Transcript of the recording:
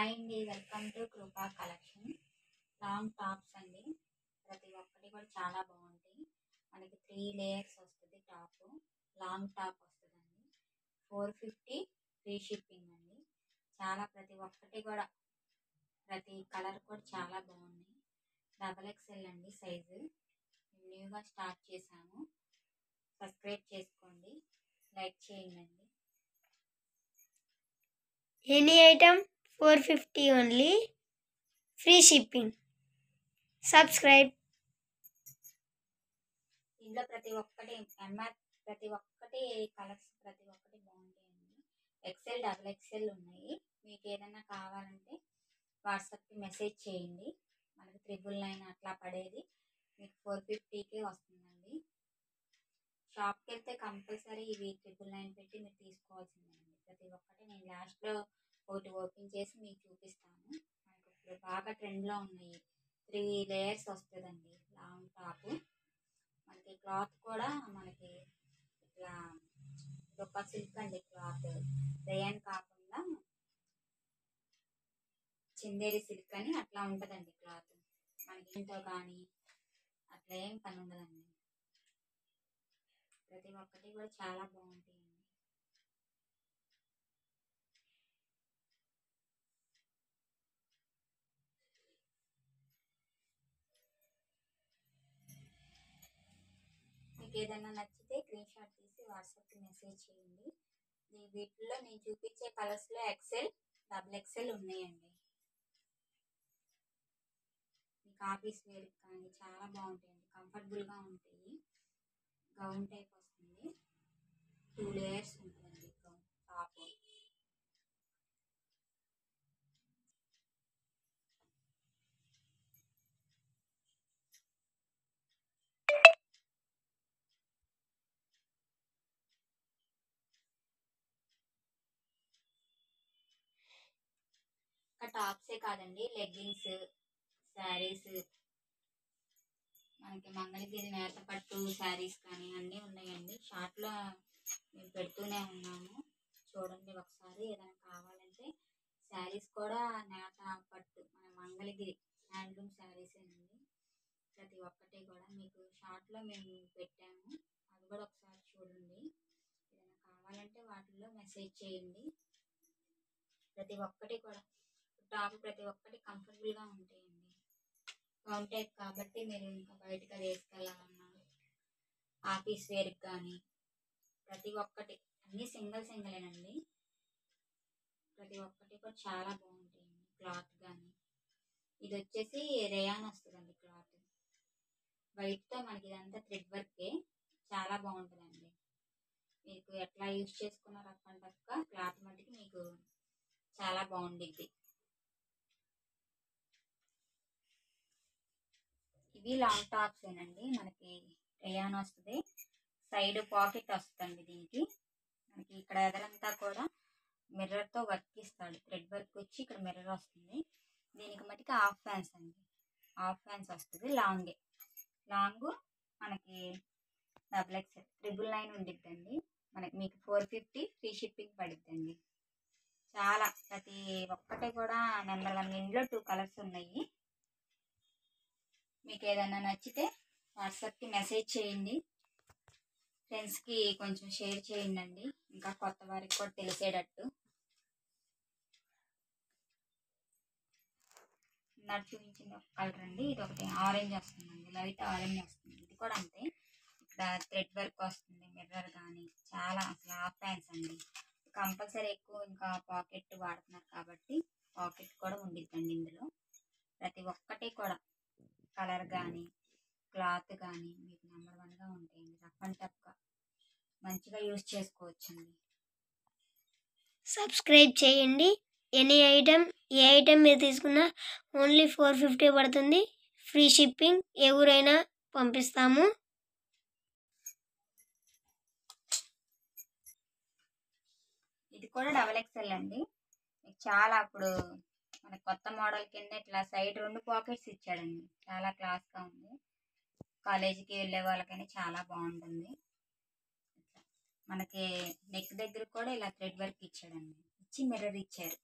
Hi అండి, welcome to కృపా collection. Long tops అండి. ప్రతి ఒక్కటి కూడా చాలా బాగుంటాయి. మనకి 3 లేయర్స్ వస్తుంది. టాప్ లాంగ్ టాప్ వస్తుందండి. 450 ఫ్రీ షిప్పింగ్ అండి. చాలా ప్రతి ఒక్కటి కూడా ప్రతి కలర్ కూడా చాలా బాగున్నాయి. XXL అండి సైజు. న్యూగా స్టార్ట్ చేశాము. సబ్స్క్రైబ్ చేసుకోండి, లైక్ చేయండి. Any item 450 only. Free shipping. Subscribe. ఇందులో ప్రతి ఒక్కటి ప్రతి ఒక్కటి కలర్స్ ప్రతి ఒక్కటి బాగుంటాయండి. XL XXL ఉన్నాయి. మీకు ఏదైనా కావాలంటే వాట్సాప్కి మెసేజ్ చేయండి. మనకి 999 అట్లా పడేది మీకు 450కే వస్తుందండి. షాప్కి వెళ్తే కంపల్సరీ ఇవి 999 పెట్టి మీరు తీసుకోవాల్సిందేనండి. ప్రతి ఒక్కటి నేను లాస్ట్లో ఒకటి ఓపెన్ చేసి మీకు చూపిస్తాను. మనకు ఇప్పుడు బాగా ట్రెండ్లో ఉన్నాయి. 3 లేయర్స్ వస్తుందండి లాంగ్ టాప్. మనకి క్లాత్ కూడా మనకి ఇట్లా ఒక సిల్క్ అండి. క్లాత్ రేయన్ కాకుండా చిందేరి సిల్క్ అని అట్లా ఉంటుందండి క్లాత్. మనకి ఇంట్లో కానీ అట్లా ఏం పని ఉండదండి. ప్రతి ఒక్కటి కూడా చాలా బాగుంటాయండి. మీకు ఏదైనా నచ్చితే స్క్రీన్ షాట్ తీసి వాట్సాప్కి మెసేజ్ చేయండి. వీటిల్లో నేను చూపించే కలర్స్లో XL XXL ఉన్నాయండి. మీకు ఆఫీస్ వేర్ కానీ చాలా బాగుంటాయండి. కంఫర్టబుల్గా ఉంటాయి. గౌన్ టైప్ వస్తుంది. 2 లేయర్స్ ఉంటుందండి గౌన్ టాప్. టాప్సే కాదండి, లెగ్గిన్స్, శారీస్, మనకి మంగళగిరి నేత పట్టు శారీస్ కానీ అన్నీ ఉన్నాయండి. షార్ట్లో మేము పెడుతూనే ఉన్నాము. చూడండి ఒకసారి. ఏదైనా కావాలంటే శారీస్ కూడా నేత పట్టు మన మంగళగిరి హ్యాండ్లూమ్ శారీసేనండి. ప్రతి ఒక్కటి కూడా మీకు షార్ట్లో మేము పెట్టాము. అది కూడా ఒకసారి చూడండి. ఏదైనా కావాలంటే వాటిల్లో మెసేజ్ చేయండి. ప్రతి ఒక్కటి కూడా టాప్ ప్రతి ఒక్కటి కంఫర్టబుల్గా ఉంటాయండి. గౌన్ టైప్ కాబట్టి మీరు ఇంకా బయటకు వేసుకెళ్ళాలన్నా ఆఫీస్ వేర్కి కానీ ప్రతి ఒక్కటి అన్నీ సింగిలేనండి. ప్రతి ఒక్కటి కూడా చాలా బాగుంటాయండి. క్లాత్ కానీ ఇది వచ్చేసి రేయాన్ వస్తుందండి. క్లాత్ వైట్తో మనకి ఇదంతా థ్రెడ్ వర్కే. చాలా బాగుంటుందండి. మీకు ఎట్లా యూజ్ చేసుకున్న రఫ్ అండ్ టఫ్గా క్లాత్ మటుకు మీకు చాలా బాగుండిద్ది. ఇవి లాంగ్ టాప్స్ ఏనండి. మనకి రేయాన్ వస్తుంది. సైడ్ పాకెట్ వస్తుంది. దీనికి మనకి ఇక్కడ ఎదరంతా కూడా మిర్రర్తో వర్క్ ఇస్తాడు. థ్రెడ్ వర్క్ వచ్చి ఇక్కడ మిర్రర్ వస్తుంది. దీనికి మటుకు హాఫ్ హ్యాండ్స్ అండి. హాఫ్ హ్యాండ్స్ వస్తుంది. లాంగ్ మనకి XXL 999 ఉండిద్దండి. మనకి మీకు 450 ఫ్రీ షిప్పింగ్ పడిద్దండి. చాలా ప్రతి ఒక్కటి కూడా నెంబర్ 1. ఇందులో 2 కలర్స్ ఉన్నాయి. మీకు ఏదైనా నచ్చితే వాట్సాప్కి మెసేజ్ చేయండి. ఫ్రెండ్స్కి కొంచెం షేర్ చేయండి. ఇంకా కొత్త వారికి కూడా తెలిసేటట్టు. నాకు చూపించిన ఒక కలర్ అండి. ఇది ఒకటి ఆరెంజ్ వస్తుందండి. లైట్ ఆరెంజ్ వస్తుంది. ఇది కూడా అంతే. ఇక్కడ థ్రెడ్ వర్క్ వస్తుంది. మిర్రర్ కానీ చాలా అసలు హాఫ్ హ్యాండ్స్ అండి. కంపల్సరీ ఎక్కువ ఇంకా పాకెట్ వాడుతున్నారు కాబట్టి పాకెట్ కూడా ఉండిద్దండి. ఇందులో ప్రతి ఒక్కటి కూడా కలర్ కానీ క్లాత్ కానీ మీకు నెంబర్ 1గా ఉంటాయండి. రఫ్ అండ్ టఫ్గా మంచిగా యూజ్ చేసుకోవచ్చండి. సబ్స్క్రైబ్ చేయండి. ఎనీ ఐటమ్ ఏ ఐటమ్ మీరు తీసుకున్నా ఓన్లీ 450 పడుతుంది. Free shipping. ఎవరైనా పంపిస్తాము. ఇది కూడా XXL అండి. మీకు చాలా ఇప్పుడు మన కొత్త మోడల్ కింద ఇట్లా సైడ్ 2 పాకెట్స్ ఇచ్చాడండి. చాలా క్లాస్గా ఉంది. కాలేజీకి వెళ్ళే వాళ్ళకైనా చాలా బాగుంటుంది. మనకి నెక్ దగ్గర కూడా ఇలా థ్రెడ్ వర్క్ ఇచ్చాడండి. ఇచ్చి మిర్రర్ ఇచ్చారు.